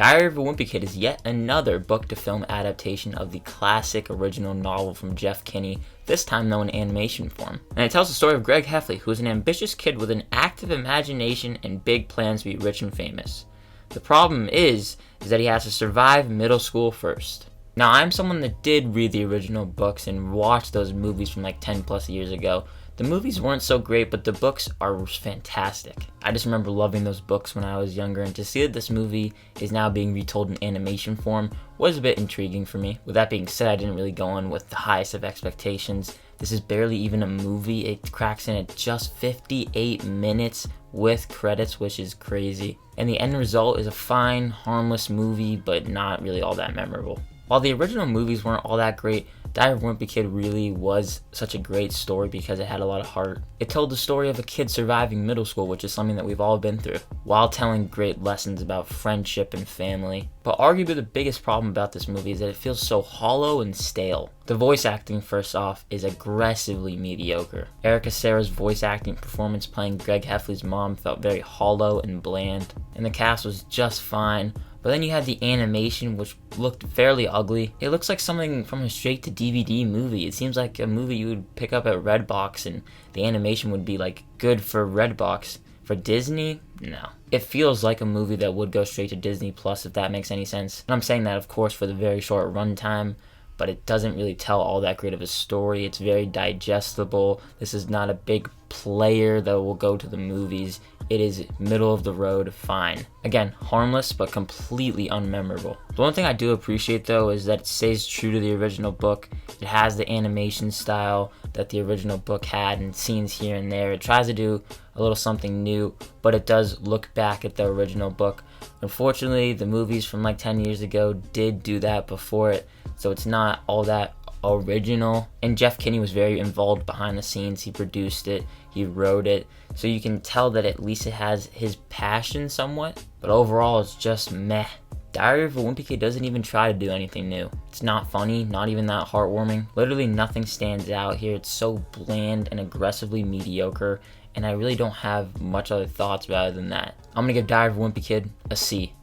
Diary of a Wimpy Kid is yet another book-to-film adaptation of the classic original novel from Jeff Kinney, this time though in animation form. And it tells the story of Greg Heffley, who is an ambitious kid with an active imagination and big plans to be rich and famous. The problem is that he has to survive middle school first. Now, I'm someone that did read the original books and watched those movies from like 10 plus years ago. The movies weren't so great, but the books are fantastic. I just remember loving those books when I was younger, and to see that this movie is now being retold in animation form was a bit intriguing for me. With that being said, I didn't really go in with the highest of expectations. This is barely even a movie. It cracks in at just 58 minutes with credits, which is crazy. And the end result is a fine, harmless movie, but not really all that memorable. While the original movies weren't all that great, Diary of a Wimpy Kid really was such a great story because it had a lot of heart. It told the story of a kid surviving middle school, which is something that we've all been through, while telling great lessons about friendship and family. But arguably the biggest problem about this movie is that it feels so hollow and stale. The voice acting, first off, is aggressively mediocre. Erica Serra's voice acting performance playing Greg Heffley's mom felt very hollow and bland, and the cast was just fine. But then you had the animation, which looked fairly ugly. It looks like something from a straight-to-DVD movie. It seems like a movie you would pick up at Redbox, and the animation would be like good for Redbox. For Disney, no. It feels like a movie that would go straight to Disney Plus, if that makes any sense. And I'm saying that, of course, for the very short runtime, but it doesn't really tell all that great of a story. It's very digestible. This is not a big player that will go to the movies. It is middle of the road fine. Again, harmless, but completely unmemorable. The one thing I do appreciate though is that it stays true to the original book. It has the animation style that the original book had and scenes here and there. It tries to do a little something new, but it does look back at the original book. Unfortunately, the movies from like 10 years ago did do that before it, so it's not all that original. And Jeff Kinney was very involved behind the scenes. He produced it, he wrote it, so you can tell that at least it has his passion somewhat, but overall it's just meh. Diary of a Wimpy Kid doesn't even try to do anything new. It's not funny, not even that heartwarming. Literally nothing stands out here. It's so bland and aggressively mediocre, and I really don't have much other thoughts rather than that. I'm gonna give Diary of a Wimpy Kid a C.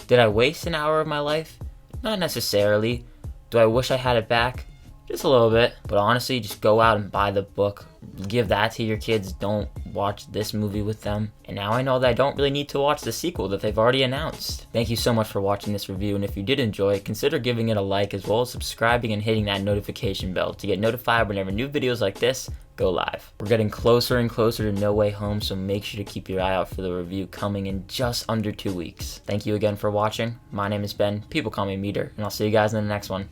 Did I waste an hour of my life? Not necessarily. Do I wish I had it back? Just a little bit. But honestly, just go out and buy the book. Give that to your kids. Don't watch this movie with them. And now I know that I don't really need to watch the sequel that they've already announced. Thank you so much for watching this review, and if you did enjoy, consider giving it a like as well as subscribing and hitting that notification bell to get notified whenever new videos like this go live. We're getting closer and closer to No Way Home, so make sure to keep your eye out for the review coming in just under 2 weeks. Thank you again for watching. My name is Ben. People call me Meter, and I'll see you guys in the next one.